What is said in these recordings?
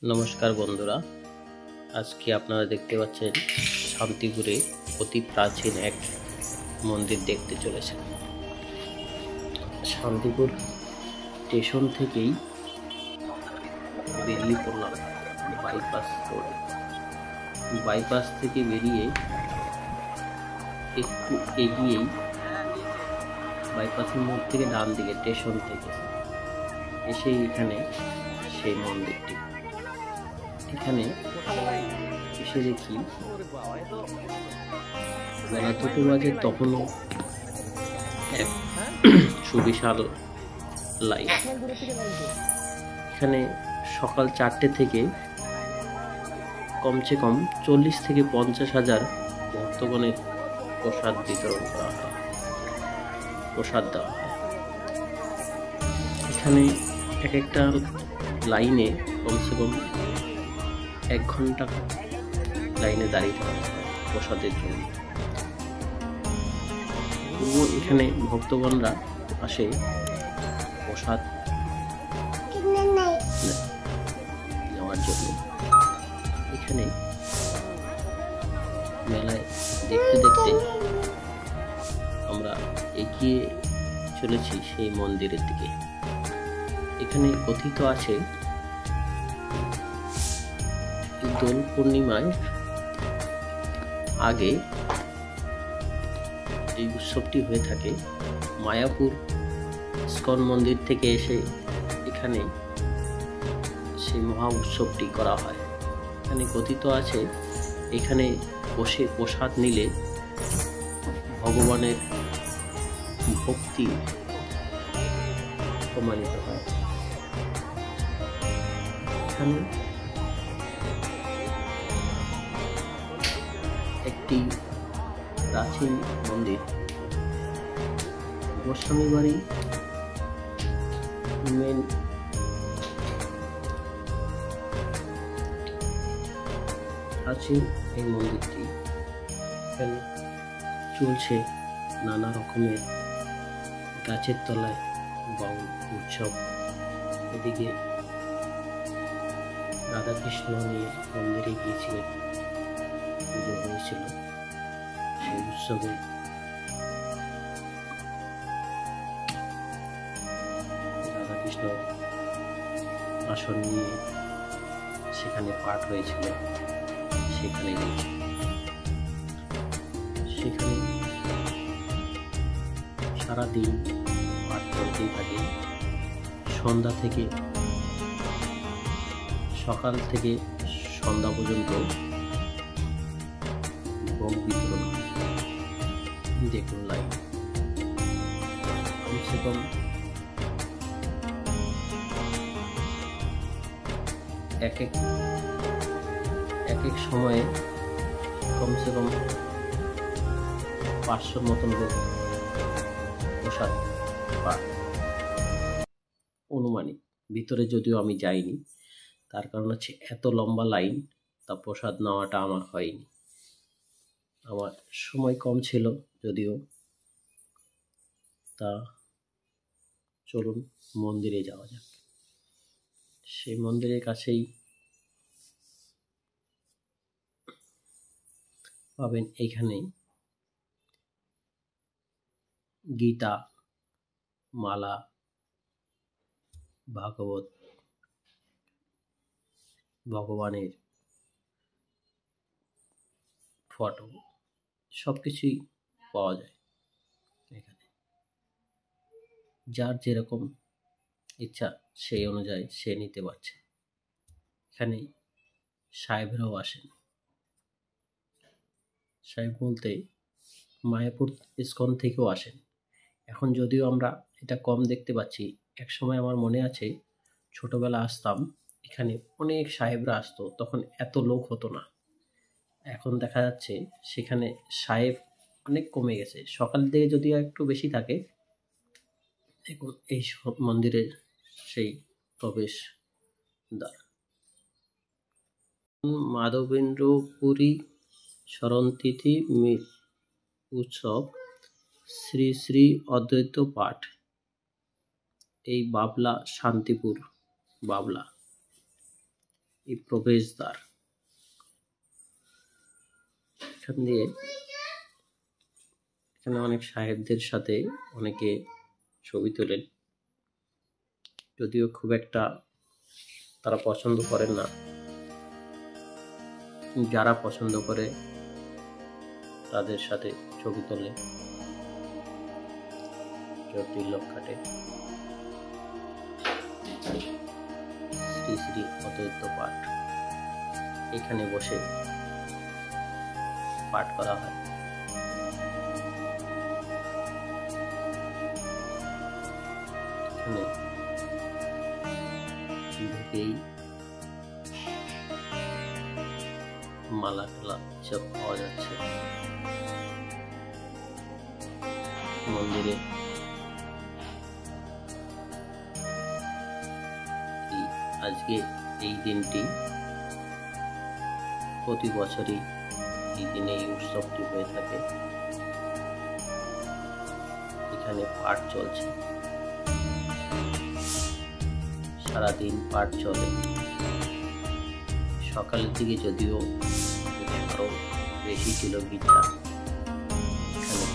নমস্কার বন্ধুরা, আজকে আপনারা দেখতে পাচ্ছেন শান্তিপুরে অতি প্রাচীন এক মন্দির দেখতে চলেছেন। শান্তিপুর স্টেশন থেকেই বেরিয়ে পড়লাম বাইপাস রোডে। বাইপাস থেকে বেরিয়ে একটু এগিয়েই বাইপাসের মোড় থেকে ডান দিকে স্টেশন থেকে এসে এখানে সেই মন্দিরটি। এখানে এসে দেখি বেলা 2টো বাজে, তখনও এক সুবিশাল লাইন। এখানে সকাল 4টে থেকে কমসে কম 40 থেকে 50,000 ভক্তগণের প্রসাদ বিতরণ করা হয়, প্রসাদ দেওয়া হয়। এখানে এক একটা লাইনে কমসে কম 1 ঘন্টা লাইনে দাঁড়িয়ে থাকা হয় প্রসাদের জন্য। এখানে ভক্তগণরা আসে প্রসাদ নেওয়ার জন্য। এখানে মেলায় দেখতে দেখতে আমরা এগিয়ে চলেছি সেই মন্দিরের দিকে। এখানে কথিত আছে দোল পূর্ণিমায় আগে এই উৎসবটি হয়ে থাকে। মায়াপুর ইস্কন মন্দির থেকে এসে এখানে সেই মহা উৎসবটি করা হয়। এখানে কথিত আছে এখানে বসে প্রসাদ নিলে ভগবানের ভক্তি প্রমাণিত হয়। এখানে একটি প্রাচীন মন্দির, গোস্বামী বাড়ি মেন প্রাচীন এই মন্দিরটি। এখানে চলছে নানা রকমের গাছের তলায় বাউল উৎসব। এদিকে রাধাকৃষ্ণ নিয়ে মন্দিরে গিয়েছিলেন, পুজো হয়েছিল। সেই উৎসবে রাধাকৃষ্ণ আসন নিয়ে সেখানে পাঠ হয়েছিল, সেখানে সারাদিন পাঠ চলতেই থাকে। সন্ধ্যা থেকে সকাল থেকে সন্ধ্যা পর্যন্ত ভোগ বিতরণ হয়। দেখুন লাইন কমসে কম এক এক সময়ে কমসে কম 500 মতন লোক প্রসাদ পায় অনুমানিক। ভিতরে যদিও আমি যাইনি, তার কারণ হচ্ছে এত লম্বা লাইন, তা প্রসাদ নেওয়াটা আমার হয়নি। আমার সময় কম ছিল যদিও। তা চলুন মন্দিরে যাওয়া যাক। সেই মন্দিরের কাছেই পাবেন এইখানে গীতা, মালা, ভাগবত, ভগবানের ফটো সবকিছুই পাওয়া যায় এখানে। যার যেরকম ইচ্ছা সেই অনুযায়ী সে নিতে পারছে। এখানে সাহেবরাও আসেন। সাহেব বলতে মায়াপুর ইস্কন থেকেও আসেন। এখন যদিও আমরা এটা কম দেখতে পাচ্ছি, এক সময় আমার মনে আছে ছোটবেলা আসতাম, এখানে অনেক সাহেবরা আসতো, তখন এত লোক হতো না। এখন দেখা যাচ্ছে সেখানে সাহেব অনেক কমে গেছে। সকালের দিকে যদিও একটু বেশি থাকে। দেখুন এই মন্দিরের সেই প্রবেশ দ্বার। মাধবেন্দ্র পুরী স্মরণতিথি উৎসব শ্রী শ্রী অদ্বৈত পাঠ। এই বাবলা, শান্তিপুর বাবলা। এই প্রবেশদ্বার, এখান দিয়ে এখানে অনেক সাহেবদের সাথে অনেকে ছবি তোলেন, যদিও খুব একটা তারা পছন্দ করেন না। যারা পছন্দ করে তাদের সাথে ছবি তোলে, কেউ তিলক কাটে। শ্রী শ্রী অদ্বৈত পাঠ, এখানে বসে পাঠ করা হয়। এখানে ঢুকেই মালা টালা সব পাওয়া যাচ্ছে। মন্দিরে আজকে এই দিনটি প্রতি বছরই এই দিনে এই উৎসবটি হয়ে থাকে। এখানে পাঠ চলছে, সারাদিন পাঠ চলে। সকালের দিকে যদিও আরো বেশি ছিল ভিড়টা। এখানে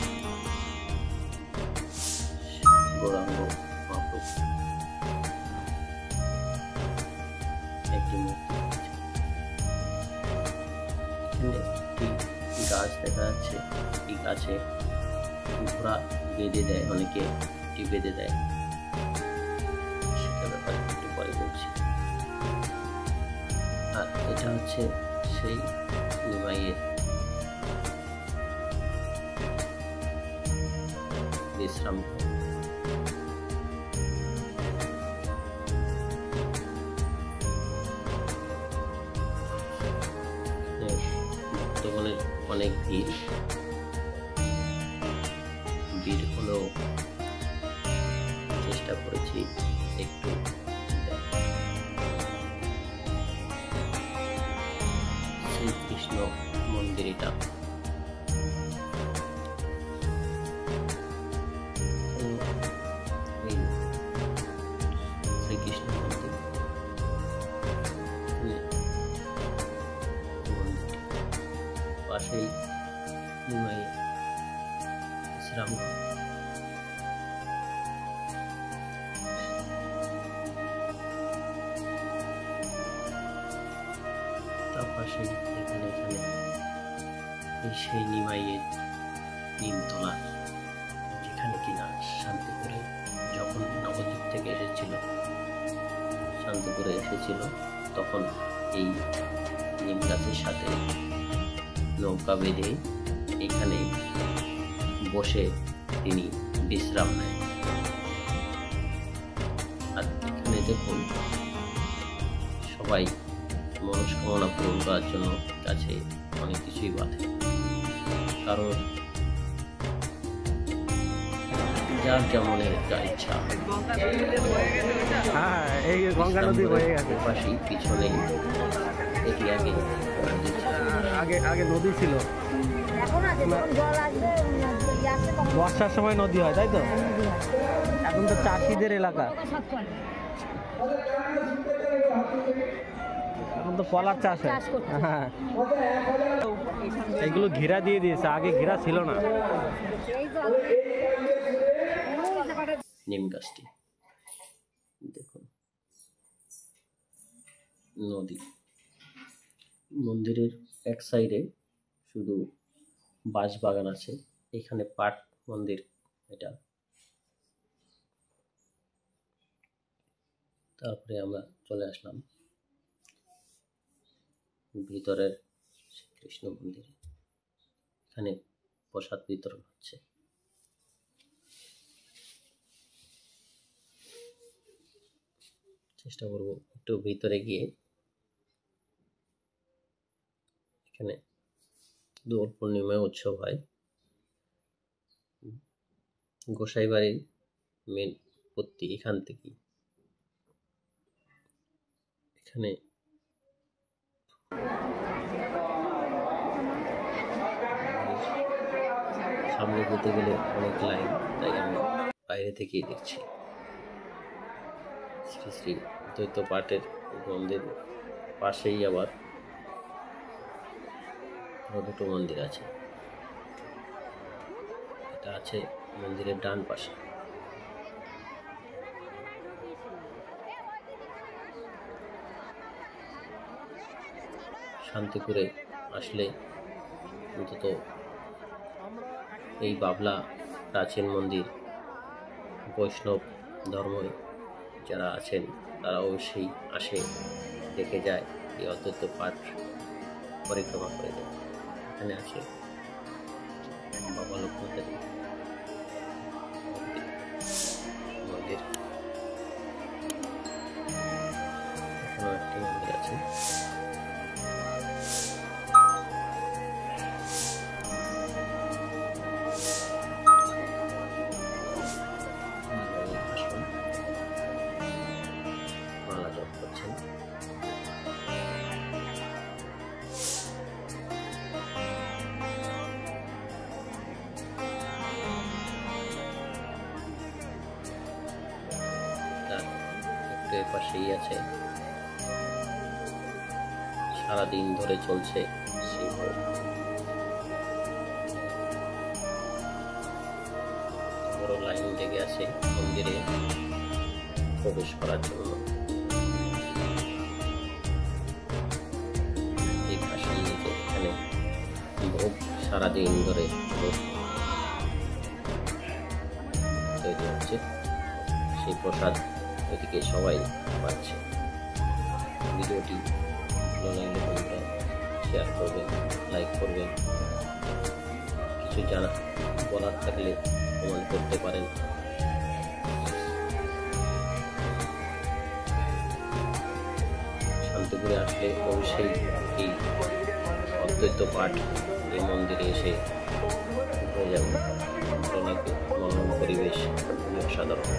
গৌরাঙ্গ মহাপ্রভু একটি মূর্তি আছে। এখানে একটি গাছ দেখা যাচ্ছে, এই গাছে ঘোড়া বেঁধে দেয়, অনেকে এটি বেঁধে দেয়, সেটা ব্যাপারে একটু পরে বলছি। আর এটা হচ্ছে সেই নিমাইয়ের বিশ্রাম ঘর। ভক্তগণের অনেক ভিড় হলেও চেষ্টা করেছি একটু শ্রীকৃষ্ণ মন্দির। এটা শ্রীকৃষ্ণ মন্দির, পাশেই নিমাই বিশ্রামঘর। তার পাশেই এখানে সেই নিমাইয়ের নিমতলা, যেখানে কিনা শান্তিপুরে যখন নবদ্বীপ থেকে এসেছিল, শান্তিপুরে এসেছিল, তখন এই নিম গাছের সাথে নৌকা বেঁধে এখানে বসে তিনি বিশ্রাম নেয়। আর এখানে দেখুন সবাই মনস্কামনা পূরণ করার জন্য কাছে অনেক কিছুই বাঁধে, কারণ যার যেমনের যা ইচ্ছা। এই গঙ্গা নদী বয়ে গেছে পাশেই পিছনেই এটি আগে নদী ছিল, বর্ষার সময় নদী হয়, তাই তো? এখন তো চাষিদের এলাকা, এখন তো কলার চাষ হয়। হ্যাঁ, এগুলো ঘেরা দিয়ে দিয়েছে, আগে ঘেরা ছিল না। নিম গাছটি দেখুন, নদী। মন্দিরের এক সাইডে শুধু বাঁশ বাগান আছে, এখানে পাট মন্দির। এটা তারপরে আমরা চলে আসলাম ভিতরের শ্রীকৃষ্ণ মন্দিরে। এখানে প্রসাদ বিতরণ হচ্ছে। চেষ্টা করব একটু ভিতরে গিয়ে। এখানে দোল পূর্ণিমায় উৎসব হয়। গোসাইবাড়ির মেন উৎপত্তি এখান থেকেই। এখানে সামনে যেতে গেলে অনেক লাইন, তাই আমি বাইরে থেকেই দেখছি। শ্রী শ্রী অদ্বৈত পাঠের মন্দির পাশেই আবার আরো দুটো মন্দির আছে। এটা আছে মন্দিরের ডান পাশে। শান্তিপুরে আসলে অন্তত এই বাবলা প্রাচীন মন্দির, বৈষ্ণব ধর্মে যারা আছেন তারা অবশ্যই আসে, দেখে যায়, এই অদ্বৈত পাঠ পরিক্রমা করে যায়। এখানে আছে বাবা লোকনাথের মন্দির, এখানেও একটি মন্দির আছে। মালা জপ করছেন। তার একটু এর পাশেই আছে সারাদিন ধরে চলছে সিংহ। বড় লাইন লেগে আছে মন্দিরে প্রবেশ করার জন্য। এই ঘাসের নিচে এখানে ভোগ সারাদিন ধরে ভোগ তৈরি হচ্ছে, সেই প্রসাদ ওইদিকে সবাই পাচ্ছে। ভিডিওটি ভালো লাগলে বন্ধুরা শেয়ার করবেন, লাইক করবেন। কিছু বলার থাকলে কমেন্ট করতে পারেন। শান্তিপুরে আসলে অবশ্যই এই অদ্বৈত পাঠ এই মন্দিরে এসে হয়ে যাবে। ভালো লাগবে, মনোরম পরিবেশ, অসাধারণ।